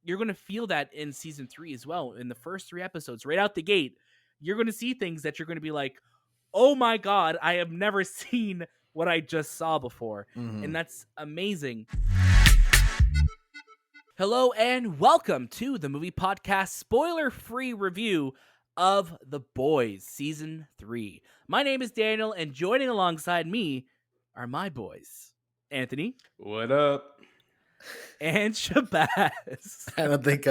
you're going to feel that in season 3 as well. In the first 3 episodes, right out the gate, you're going to see things that you're going to be like, oh my God, I have never seen what I just saw before. Mm-hmm. And that's amazing. Hello and welcome to the Movie Podcast spoiler-free review of The Boys Season 3. My name is Daniel, and joining alongside me are my boys, Anthony. What up? And Shahbaz. I don't think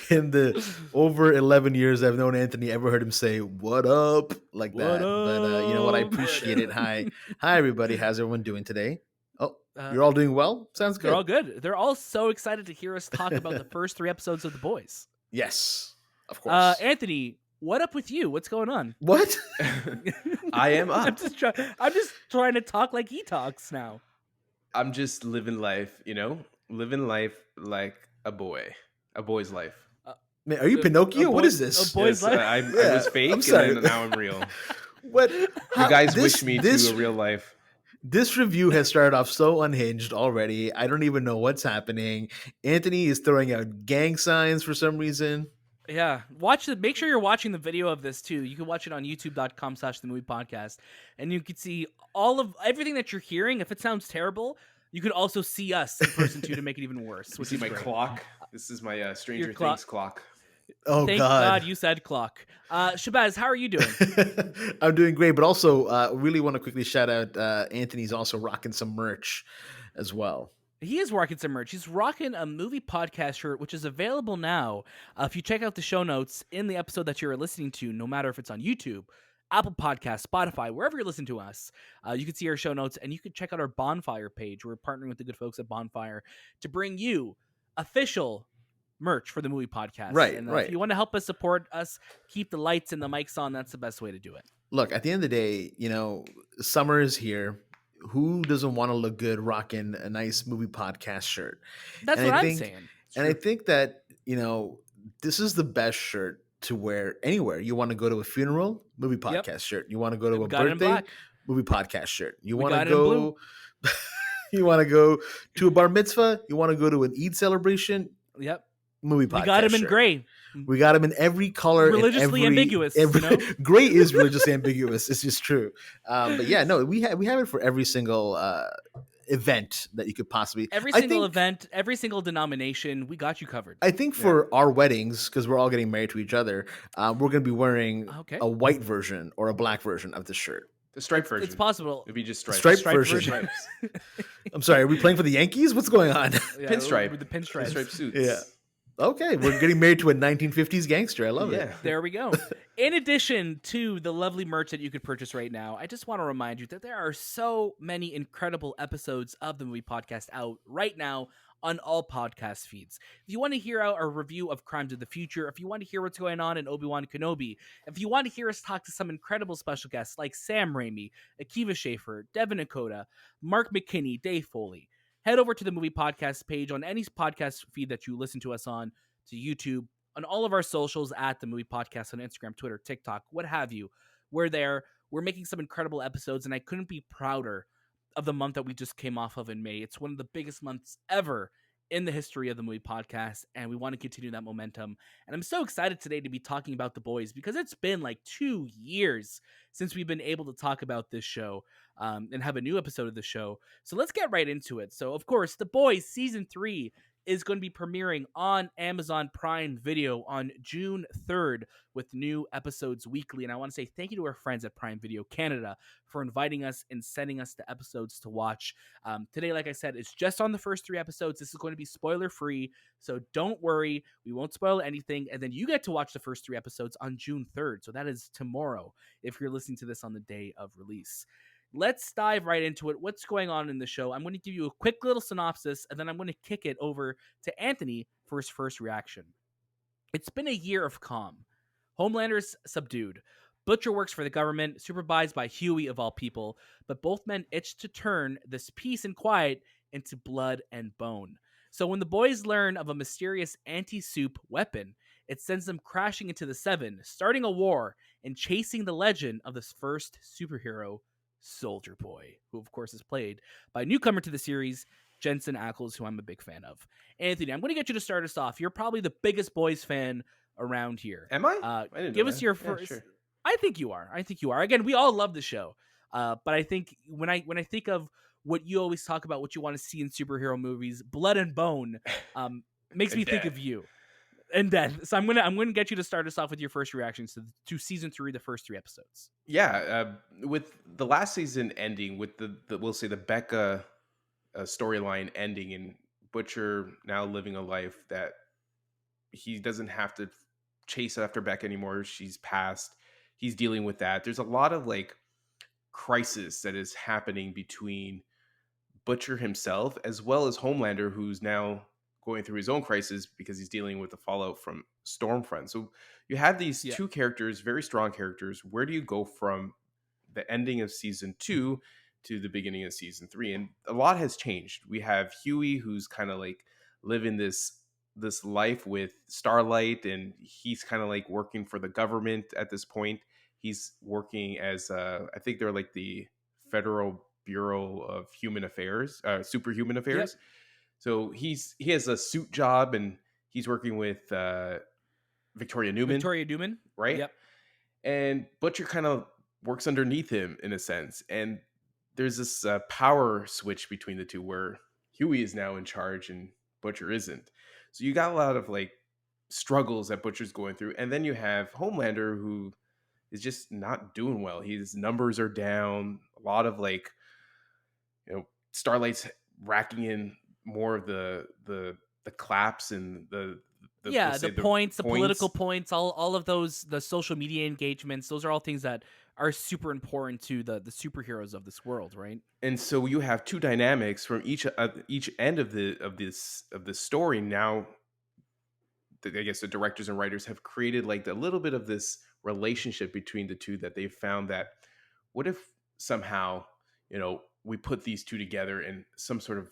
in the over 11 years I've known Anthony, ever heard him say, "What up?" like What that. But you know what? I up? appreciate it. Hi, everybody. How's everyone doing today? Oh, Uh, you're all doing well? Sounds good. They're all good. They're all so excited to hear us talk about the first 3 episodes of The Boys. Yes, of course. Anthony, what up with you? What's going on? What? I am up. I'm just trying to talk like he talks now. I'm just living life, living life like a boy's life. Man, are you Pinocchio? What is this? A boy's life? I Yeah, was fake, I'm sorry. and then now I'm real. What? You guys wish me to a real life. This review has started off so unhinged already. I don't even know what's happening. Anthony is throwing out gang signs for some reason. Yeah, make sure you're watching the video of this too. You can watch it on youtube.com/TheMoviePodcast, and you can see everything that you're hearing. If it sounds terrible, you could also see us in person too to make it even worse. You Which see is my great. clock? This is my Stranger clock. Things clock. Oh, Thank God you said clock. Shahbaz, how are you doing? I'm doing great, but also really want to quickly shout out Anthony's also rocking some merch as well. He is rocking some merch. He's rocking a movie podcast shirt, which is available now. If you check out the show notes in the episode that you're listening to, no matter if it's on YouTube, Apple Podcasts, Spotify, wherever you're listening to us, you can see our show notes, and you can check out our Bonfire page. We're partnering with the good folks at Bonfire to bring you official merch for the movie podcast. Right, and right. If you want to help us support us, keep the lights and the mics on, that's the best way to do it. Look, at the end of the day, summer is here. Who doesn't want to look good rocking a nice movie podcast shirt? That's And what I I'm think- saying. And I think that, this is the best shirt to wear anywhere. You want to go to a funeral, movie podcast shirt. You want to go to We a got it in birthday, black. movie podcast shirt. You We want to got it in blue. go you want to go to a bar mitzvah, you want to go to an Eid celebration, Yep. movie podcast. We got him in shirt. gray. We got them in every color. Religiously ambiguous, Gray is religiously ambiguous. It's just true. But yeah, no, we have it for every single event that you could possibly. Every single event, every single denomination, we got you covered. I think for our weddings, because we're all getting married to each other, we're going to be wearing a white version or a black version of the shirt. The striped version. It's possible. It'd be just stripes. Striped version. I'm sorry, are we playing for the Yankees? What's going on? Yeah, Pinstripe. with the pinstripes. Pinstripe suits. Yeah. Okay, we're getting married to a 1950s gangster. I love it. There we go. In addition to the lovely merch that you could purchase right now, I just want to remind you that there are so many incredible episodes of the movie podcast out right now on all podcast feeds. If you want to hear our review of Crimes of the Future, if you want to hear what's going on in Obi-Wan Kenobi, if you want to hear us talk to some incredible special guests like Sam Raimi, Akiva Schaffer, Devin Akota, Mark McKinney, Dave Foley, head over to the Movie Podcast page on any podcast feed that you listen to us on, to YouTube, on all of our socials at the Movie Podcast on Instagram, Twitter, TikTok, what have you. We're there. We're making some incredible episodes, and I couldn't be prouder of the month that we just came off of in May. It's one of the biggest months ever in the history of the Movie Podcast, and we want to continue that momentum. And I'm so excited today to be talking about The Boys because it's been like 2 years since we've been able to talk about this show and have a new episode of the show. So let's get right into it. So, of course, The Boys Season 3 is going to be premiering on Amazon Prime Video on June 3rd with new episodes weekly. And I want to say thank you to our friends at Prime Video Canada for inviting us and sending us the episodes to watch. Today, like I said, it's just on the first 3 episodes. This is going to be spoiler-free, so don't worry. We won't spoil anything. And then you get to watch the first 3 episodes on June 3rd. So that is tomorrow if you're listening to this on the day of release. Let's dive right into it. What's going on in the show? I'm going to give you a quick little synopsis, and then I'm going to kick it over to Anthony for his first reaction. It's been a year of calm. Homelander's subdued. Butcher works for the government, supervised by Huey of all people, but both men itch to turn this peace and quiet into blood and bone. So when the boys learn of a mysterious anti-soup weapon, it sends them crashing into the Seven, starting a war and chasing the legend of this first superhero, Soldier Boy, who of course is played by a newcomer to the series, Jensen, Ackles, who I'm a big fan of. Anthony, I'm going to get you to start us off. You're probably the biggest boys fan around here. Am I? I didn't know Give us that. your Yeah, first. sure. I think you are. I think you are. Again, we all love the show, but I think when I think of what you always talk about, what you want to see in superhero movies, blood and bone, makes me And think death. of you and death. So I'm gonna get you to start us off with your first reactions to season 3, the first 3 episodes. Yeah, with the last season ending, with the we'll say the Becca storyline ending, and Butcher now living a life that he doesn't have to chase after Becca anymore. She's passed. He's dealing with that. There's a lot of like crisis that is happening between Butcher himself as well as Homelander, who's now going through his own crisis because he's dealing with the fallout from Stormfront. So you have these Yeah. two characters, very strong characters. Where do you go from the ending of season 2 to the beginning of season 3? And a lot has changed. We have Huey, who's kind of like living this life with Starlight, and he's kind of like working for the government at this point. He's working as I think they're like the Federal Bureau of Human Affairs, Superhuman Yep. Affairs. So he has a suit job, and he's working with Victoria Newman, Victoria Doumit. right? Yep. And Butcher kind of works underneath him in a sense. And there's this power switch between the two where Huey is now in charge and Butcher isn't. So you got a lot of like struggles that Butcher's going through, and then you have Homelander, who is just not doing well. His numbers are down. A lot of like, Starlight's racking in more of the claps and the we'll Yeah, say the the points, the political points. points, all of those, the social media engagements, those are all things that are super important to the superheroes of this world, right? And so you have two dynamics from each end of this story. Now, I guess the directors and writers have created like a little bit of this relationship between the two, that they've found that what if somehow we put these two together in some sort of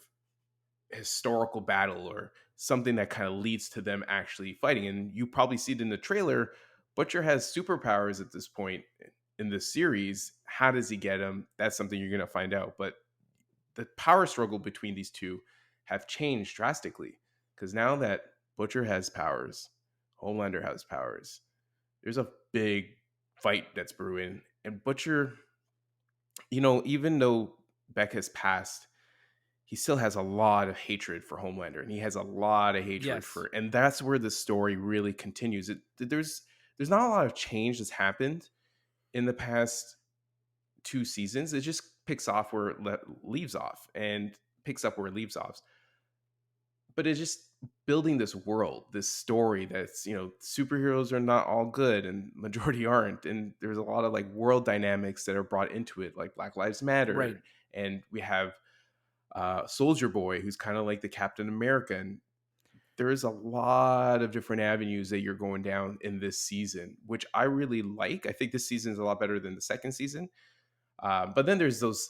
historical battle or something that kind of leads to them actually fighting. And you probably see it in the trailer. Butcher has superpowers at this point in this series. How does he get them? That's something you're going to find out. But the power struggle between these two have changed drastically, because now that Butcher has powers, Homelander has powers, there's a big fight that's brewing. And Butcher, even though Beck has passed, he still has a lot of hatred for Homelander, and he has a lot of hatred Yes. and that's where the story really continues. There's not a lot of change that's happened in the past 2 seasons. It just picks off where it leaves off, and picks up where it leaves off. But it's just building this world, this story that's, superheroes are not all good and majority aren't. And there's a lot of like world dynamics that are brought into it, like Black Lives Right. Matter. And we have Soldier Boy, who's kind of like the Captain America. And there is a lot of different avenues that you're going down in this season, which I really like. I think this season is a lot better than the second season. But then there's those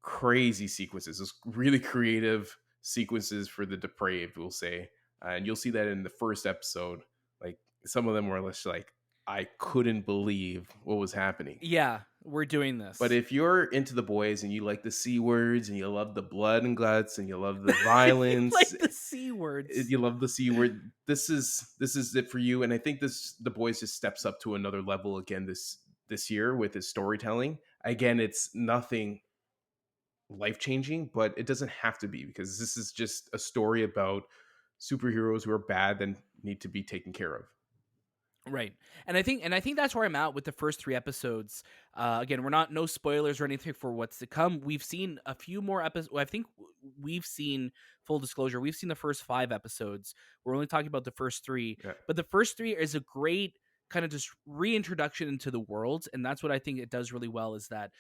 crazy sequences, those really creative sequences for the depraved, we'll say. And you'll see that in the first episode. Like some of them were just like, I couldn't believe what was happening. Yeah, we're doing this. But if you're into the boys and you like the C words and you love the blood and guts and you love the violence, like the C words, you love the C word, this is it for you. And I think the boys just steps up to another level again this year with his storytelling. Again, it's nothing life changing, but it doesn't have to be, because this is just a story about superheroes who are bad and need to be taken care of. right? And I think that's where I'm at with the first 3 episodes. Again, we're no spoilers or anything for what's to come. We've seen a few more episodes. I think we've seen, full disclosure, we've seen the first 5 episodes. We're only talking about the first 3, Yeah. but the first 3 is a great kind of just reintroduction into the world, and that's what I think it does really well. Is that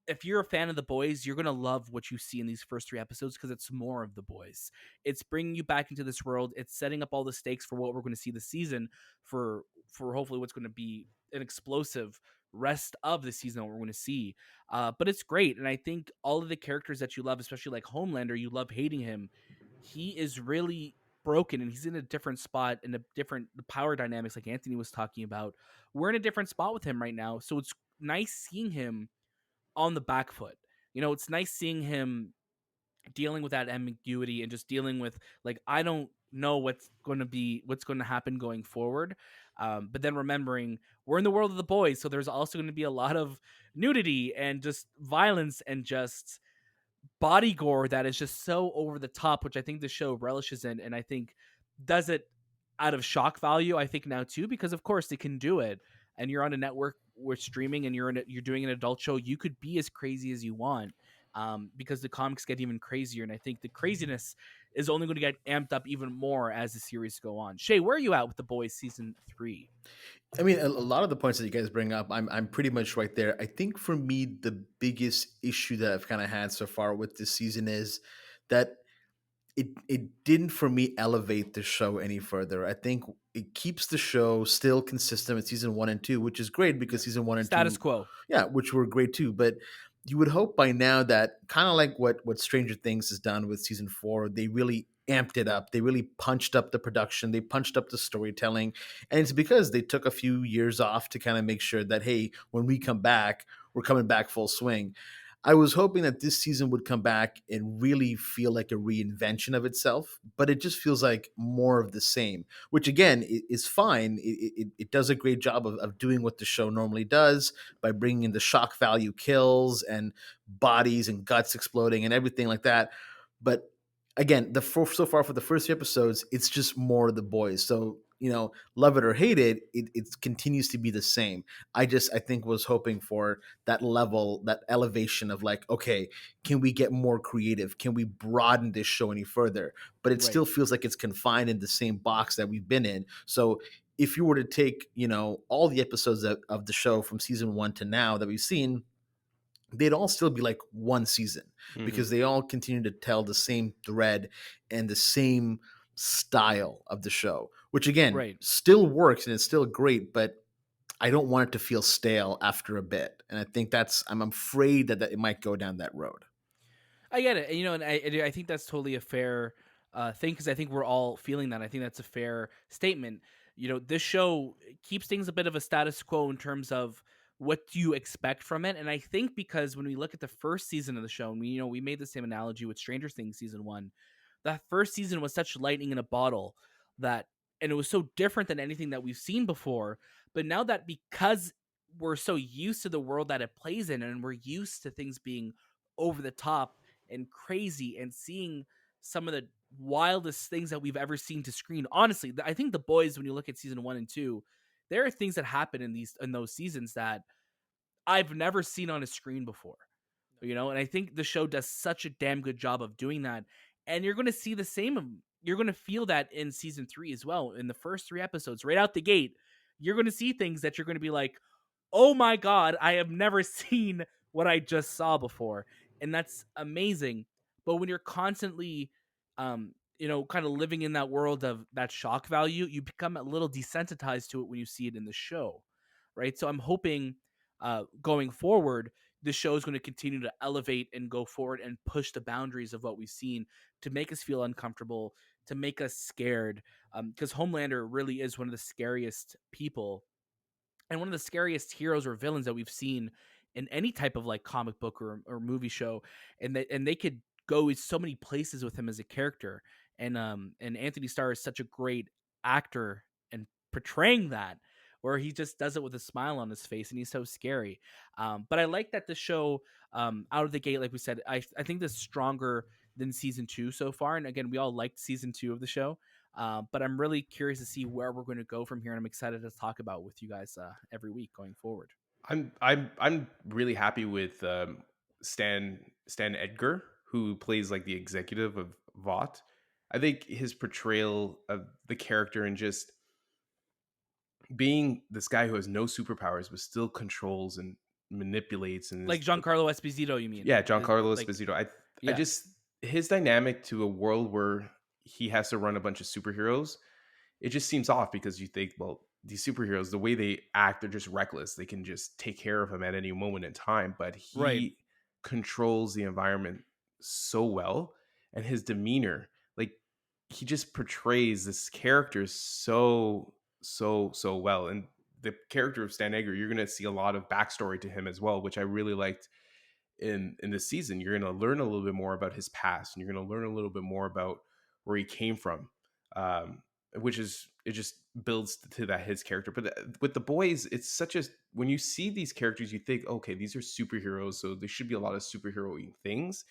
if you're a fan of the boys, you're going to love what you see in these first 3 episodes, because it's more of the boys. It's bringing you back into this world. It's setting up all the stakes for what we're going to see this season, for hopefully what's going to be an explosive rest of the season that we're going to see. But it's great. And I think all of the characters that you love, especially like Homelander, you love hating him. He is really broken, and he's in a different spot, in a different power dynamics, like Antony was talking about. We're in a different spot with him right now. So it's nice seeing him on the back foot. It's nice seeing him dealing with that ambiguity and just dealing with like I don't know what's going to happen going forward. But then remembering we're in the world of the boys, so there's also going to be a lot of nudity and just violence and just body gore that is just so over the top, which I think the show relishes in, and I think does it out of shock value. I think now too, because of course they can do it, and you're on a network with streaming, and you're doing an adult show. You could be as crazy as you want, because the comics get even crazier, and I think the craziness is only going to get amped up even more as the series go on. Shay, where are you at with the boys season 3? I mean, a lot of the points that you guys bring up, I'm pretty much right there. I think for me, the biggest issue that I've kind of had so far with this season is that it didn't for me elevate the show any further. I think it keeps the show still consistent with season 1 and 2, which is great because season one and Status two, quo. yeah, which were great too. But you would hope by now that kind of like what Stranger Things has done with season 4, they really amped it up. They really punched up the production. They punched up the storytelling, and it's because they took a few years off to kind of make sure that hey, when we come back, we're coming back full swing. I was hoping that this season would come back and really feel like a reinvention of itself, but it just feels like more of the same, which again is fine. It does a great job of doing what the show normally does by bringing in the shock value kills and bodies and guts exploding and everything like that. But again, so far for the first 3 episodes, it's just more of the boys. So love it or hate it, it continues to be the same. I think was hoping for that level, that elevation of like, okay, can we get more creative? Can we broaden this show any further? But it Right. still feels like it's confined in the same box that we've been in. So if you were to take, all the episodes of the show from season 1 to now that we've seen, they'd all still be like one season Mhm. because they all continue to tell the same thread and the same style of the show, which again Right. still works and it's still great, but I don't want it to feel stale after a bit. And I think I'm afraid that it might go down that road. I get it, and I think that's totally a fair thing because I think we're all feeling that. I think that's a fair statement. This show keeps things a bit of a status quo in terms of what do you expect from it, and I think because when we look at the first season of the show, and we made the same analogy with Stranger Things season 1, that first season was such lightning in a bottle that, and it was so different than anything that we've seen before. But now that because we're so used to the world that it plays in, and we're used to things being over the top and crazy and seeing some of the wildest things that we've ever seen to screen. Honestly, I think the boys, when you look at season 1 and 2, there are things that happen in those seasons that I've never seen on a screen before. And I think the show does such a damn good job of doing that. And you're going to see the same. You're going to feel that in season 3 as well. In the first 3 episodes, right out the gate, you're going to see things that you're going to be like, oh my God, I have never seen what I just saw before. And that's amazing. But when you're constantly, kind of living in that world of that shock value, you become a little desensitized to it when you see it in the show. Right. So I'm hoping going forward, the show is going to continue to elevate and go forward and push the boundaries of what we've seen to make us feel uncomfortable, to make us scared. Because Homelander really is one of the scariest people and one of the scariest heroes or villains that we've seen in any type of like comic book or movie show, and they could go so many places with him as a character. And Antony Starr is such a great actor and portraying that, where he just does it with a smile on his face and he's so scary. But I like that the show, out of the gate, like we said, I think this stronger than season 2 so far. And again, we all liked season 2 of the show, but I'm really curious to see where we're going to go from here, and I'm excited to talk about with you guys every week going forward. I'm really happy with Stan Edgar, who plays like the executive of Vought. I think his portrayal of the character and just being this guy who has no superpowers but still controls and manipulates and Like is Giancarlo Esposito, you mean? yeah, Giancarlo Like, Esposito. I yeah, just his dynamic to a world where he has to run a bunch of superheroes, it just seems off because you think, well, these superheroes, the way they act, they're just reckless. They can just take care of him at any moment in time, but right. he controls the environment so well, and his demeanor, like he just portrays this character so well. And the character of Stan Edgar, you're going to see a lot of backstory to him as well, which I really liked in this season. You're going to learn a little bit more about his past, and you're going to learn a little bit more about where he came from, which is, it just builds to that his character. But with the boys, it's such a, when you see these characters, you think, okay, these are superheroes, so there should be a lot of superhero things.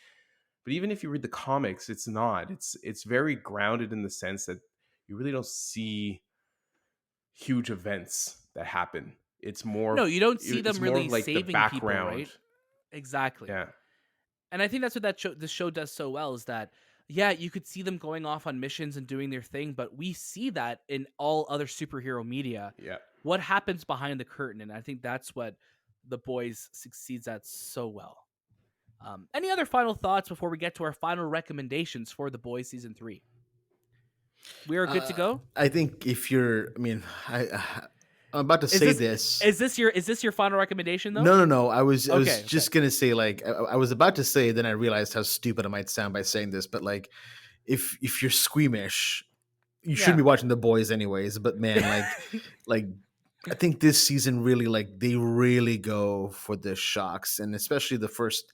But even if you read the comics, it's not. It's very grounded in the sense that you really don't see huge events that happen. It's more No, you don't see them it's more really of like the saving people, background. right? Exactly. Yeah. And I think that's what this show does so well is that, yeah, you could see them going off on missions and doing their thing, but we see that in all other superhero media. Yeah. What happens behind the curtain, and I think that's what The Boys succeeds at so well. Any other final thoughts before we get to our final recommendations for The Boys season 3? We are good to go. I think if you're, I mean, I'm about to say this. Is this your final recommendation though? No. I was Okay. just gonna say, like, I was about to say, then I realized how stupid I might sound by saying this, but like, if you're squeamish, you shouldn't be watching The Boys anyways. But man, like I think this season really, like, they really go for the shocks, and especially the first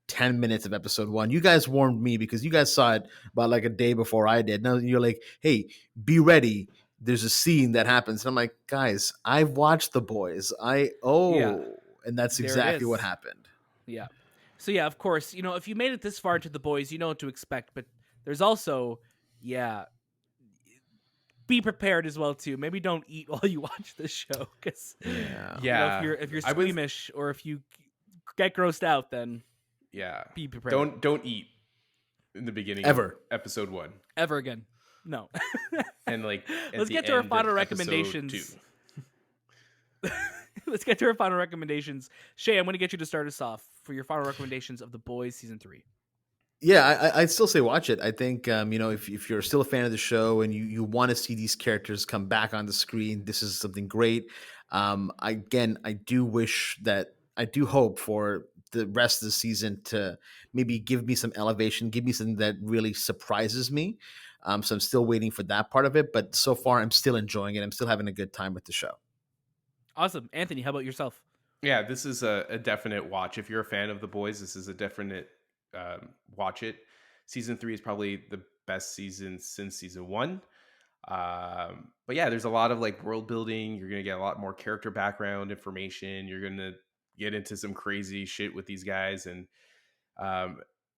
10 minutes of episode 1. You guys warned me because you guys saw it about like a day before I did. Now you're like, hey, be ready. There's a scene that happens. And I'm like, guys, I've watched The Boys. And that's exactly what happened. Yeah. So yeah, of course, if you made it this far into The Boys, you know what to expect. But there's also, be prepared as well too. Maybe don't eat while you watch this show, because if you're squeamish or if you get grossed out, then be prepared. Don't eat in the beginning ever. Episode 1 ever again. No. And like, let's get to our final recommendations. Let's get to our final recommendations. Shay, I'm going to get you to start us off for your final recommendations of The Boys season 3. Yeah, I'd still say watch it. I think, if you're still a fan of the show and you want to see these characters come back on the screen, this is something great. I do hope for the rest of the season to maybe give me some elevation, give me something that really surprises me. So I'm still waiting for that part of it. But so far, I'm still enjoying it. I'm still having a good time with the show. Awesome. Anthony, how about yourself? Yeah, this is a definite watch. If you're a fan of The Boys, this is a definite watch it. Season 3 is probably the best season since season 1. But yeah, there's a lot of like world building. You're gonna get a lot more character background information. You're gonna get into some crazy shit with these guys, and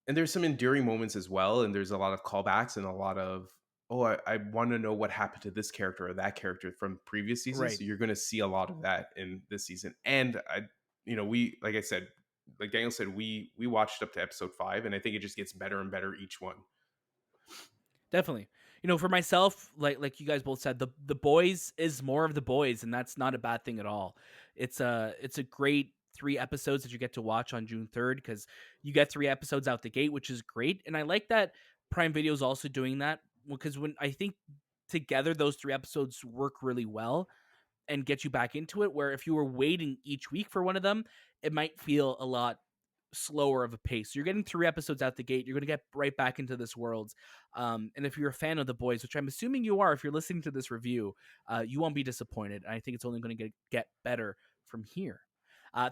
there's some enduring moments as well. And there's a lot of callbacks and a lot of, I want to know what happened to this character or that character from previous seasons. Right. So you're going to see a lot of that in this season. And like I said, like Daniel said, we watched up to episode 5, and I think it just gets better and better each one. Definitely. For myself, like you guys both said, the Boys is more of The Boys, and that's not a bad thing at all. It's a great 3 episodes that you get to watch on June 3rd, because you get 3 episodes out the gate, which is great. And I like that Prime Video is also doing that, because when I think together those 3 episodes work really well and get you back into it, where if you were waiting each week for one of them, it might feel a lot slower of a pace. So you're getting 3 episodes out the gate. You're going to get right back into this world. And if you're a fan of The Boys, which I'm assuming you are, if you're listening to this review, you won't be disappointed. I think it's only going to get better from here.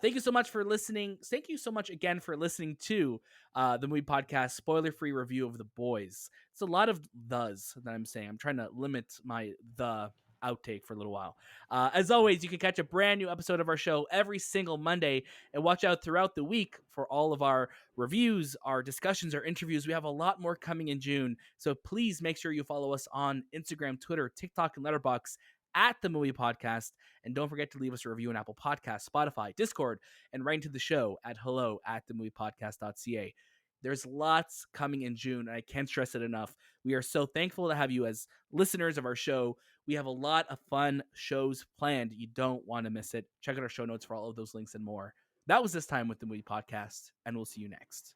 Thank you so much for listening. Thank you so much again for listening to the Movie Podcast spoiler-free review of The Boys. It's a lot of thes that I'm saying. I'm trying to limit my outtake for a little while. As always, you can catch a brand new episode of our show every single Monday, and watch out throughout the week for all of our reviews, our discussions, our interviews. We have a lot more coming in June, so please make sure you follow us on Instagram, Twitter, TikTok, and Letterboxd at The Movie Podcast. And don't forget to leave us a review on Apple Podcasts, Spotify, Discord, and write into the show at hello@TheMoviePodcast.ca. There's lots coming in June, and I can't stress it enough. We are so thankful to have you as listeners of our show. We have a lot of fun shows planned. You don't want to miss it. Check out our show notes for all of those links and more. That was This Time with the Movie Podcast, and we'll see you next.